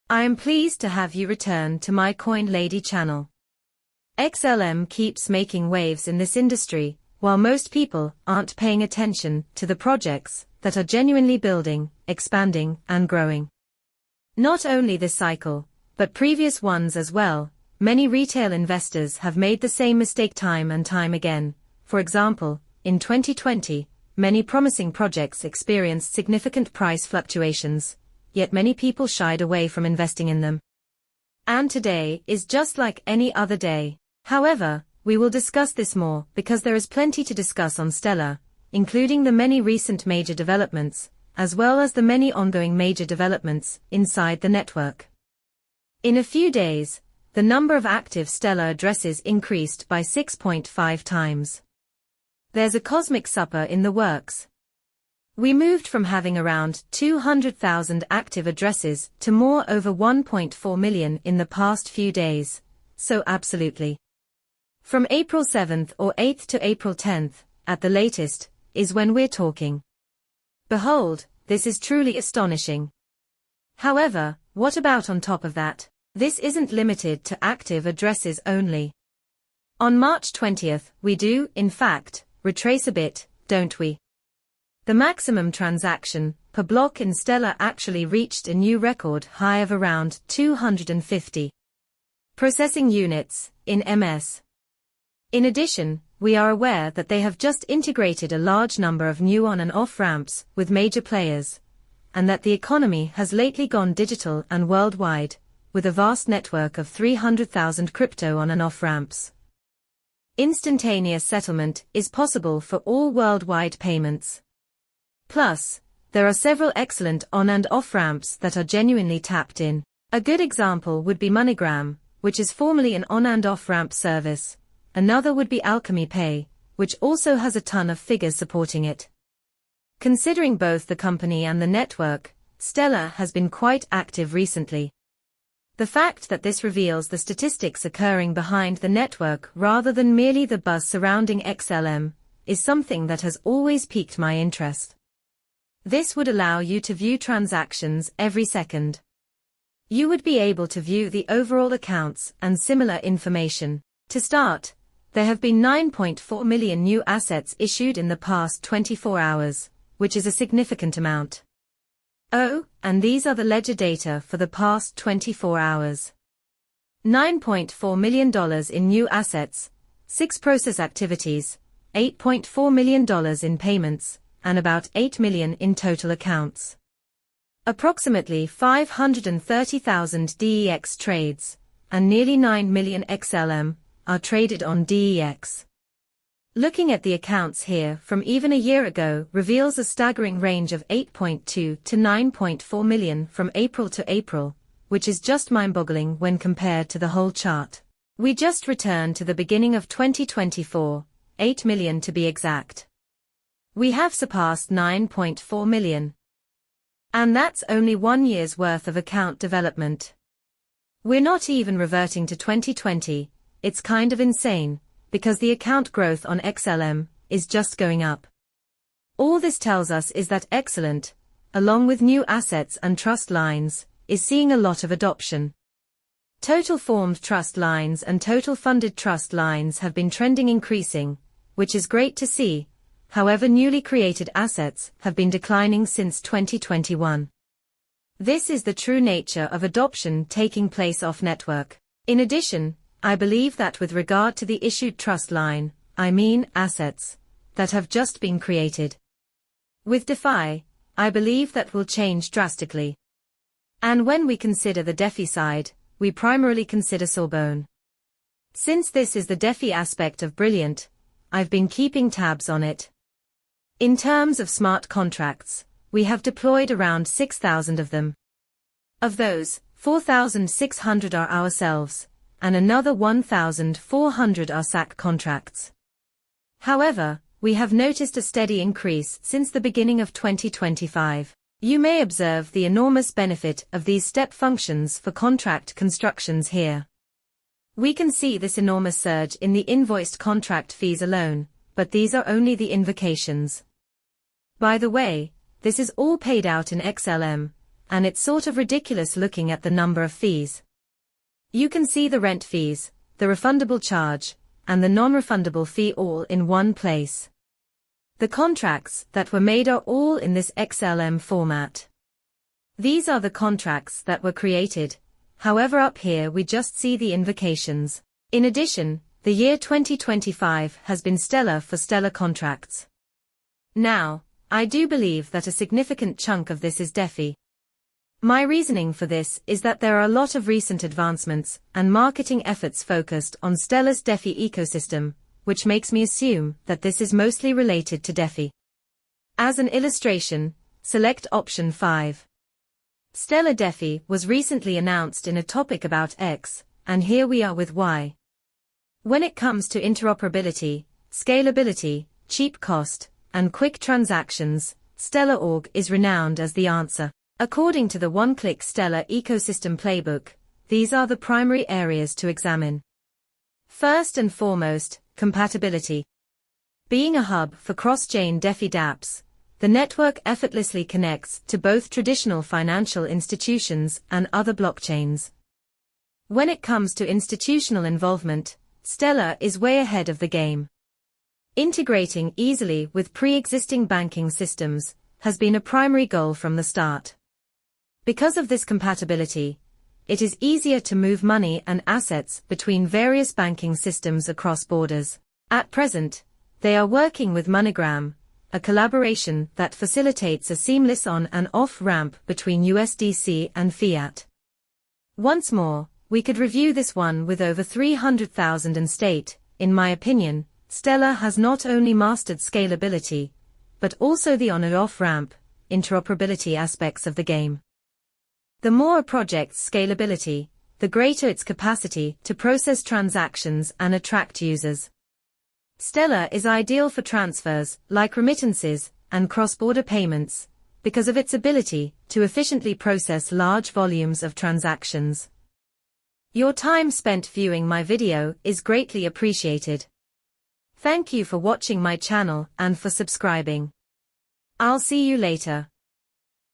I am pleased to have you return to my Coin Lady channel. XLM keeps making waves in this industry, while most people aren't paying attention to the projects that are genuinely building, expanding, and growing. Not only this cycle, but previous ones as well. Many retail investors have made the same mistake time and time again. For example, in 2020, many promising projects experienced significant price fluctuations, yet many people shied away from investing in them. And today is just like any other day. However, we will discuss this more because there is plenty to discuss on Stellar, including the many recent major developments, as well as the many ongoing major developments inside the network. In a few days, the number of active Stellar addresses increased by 6.5 times. There's a cosmic supper in the works. We moved from having around 200,000 active addresses to more over 1.4 million in the past few days. So absolutely. From April 7th or 8th to April 10th, at the latest, is when we're talking. Behold, this is truly astonishing. However, what about on top of that? This isn't limited to active addresses only. On March 20th, we do, in fact, retrace a bit, don't we? The maximum transaction per block in Stellar actually reached a new record high of around 250 processing units in MS. In addition, we are aware that they have just integrated a large number of new on and off ramps with major players, and that the economy has lately gone digital and worldwide, with a vast network of 300,000 crypto on and off ramps. Instantaneous settlement is possible for all worldwide payments. Plus, there are several excellent on and off ramps that are genuinely tapped in. A good example would be MoneyGram, which is formerly an on and off ramp service. Another would be Alchemy Pay, which also has a ton of figures supporting it. Considering both the company and the network, Stellar has been quite active recently. The fact that this reveals the statistics occurring behind the network rather than merely the buzz surrounding XLM is something that has always piqued my interest. This would allow you to view transactions every second. You would be able to view the overall accounts and similar information. To start, there have been 9.4 million new assets issued in the past 24 hours, which is a significant amount. Oh, and these are the ledger data for the past 24 hours. $9.4 million in new assets, 6 process activities, $8.4 million in payments, and about 8 million in total accounts. Approximately 530,000 DEX trades, and nearly 9 million XLM, are traded on DEX. Looking at the accounts here from even a year ago reveals a staggering range of 8.2 to 9.4 million from April to April, which is just mind-boggling when compared to the whole chart. We just returned to the beginning of 2024, 8 million to be exact. We have surpassed 9.4 million. And that's only 1 year's worth of account development. We're not even reverting to 2020, it's kind of insane, because the account growth on XLM is just going up. All this tells us is that Excellent, along with new assets and trust lines, is seeing a lot of adoption. Total formed trust lines and total funded trust lines have been trending increasing, which is great to see. However, newly created assets have been declining since 2021. This is the true nature of adoption taking place off-network. In addition, I believe that with regard to the issued trust line, I mean assets, that have just been created. With DeFi, I believe that will change drastically. And when we consider the DeFi side, we primarily consider Sorbonne. Since this is the DeFi aspect of Brilliant, I've been keeping tabs on it. In terms of smart contracts, we have deployed around 6,000 of them. Of those, 4,600 are ourselves, and another 1,400 are SAC contracts. However, we have noticed a steady increase since the beginning of 2025. You may observe the enormous benefit of these step functions for contract constructions here. We can see this enormous surge in the invoiced contract fees alone, but these are only the invocations. By the way, this is all paid out in XLM, and it's sort of ridiculous looking at the number of fees. You can see the rent fees, the refundable charge, and the non-refundable fee all in one place. The contracts that were made are all in this XLM format. These are the contracts that were created, however up here we just see the invocations. In addition, the year 2025 has been stellar for stellar contracts. Now, I do believe that a significant chunk of this is DeFi. My reasoning for this is that there are a lot of recent advancements and marketing efforts focused on Stellar's DeFi ecosystem, which makes me assume that this is mostly related to DeFi. As an illustration, select option 5. Stellar DeFi was recently announced in a topic about X, and here we are with Y. When it comes to interoperability, scalability, cheap cost, and quick transactions, Stellar.org is renowned as the answer. According to the one-click Stellar ecosystem playbook, these are the primary areas to examine. First and foremost, compatibility. Being a hub for cross-chain DeFi dApps, the network effortlessly connects to both traditional financial institutions and other blockchains. When it comes to institutional involvement, Stellar is way ahead of the game. Integrating easily with pre-existing banking systems has been a primary goal from the start. Because of this compatibility, it is easier to move money and assets between various banking systems across borders. At present, they are working with MoneyGram, a collaboration that facilitates a seamless on- and off-ramp between USDC and fiat. Once more, we could review this one with over 300,000 and state, in my opinion, Stellar has not only mastered scalability, but also the on- and off-ramp, interoperability aspects of the game. The more a project's scalability, the greater its capacity to process transactions and attract users. Stellar is ideal for transfers, like remittances, and cross-border payments, because of its ability to efficiently process large volumes of transactions. Your time spent viewing my video is greatly appreciated. Thank you for watching my channel and for subscribing. I'll see you later.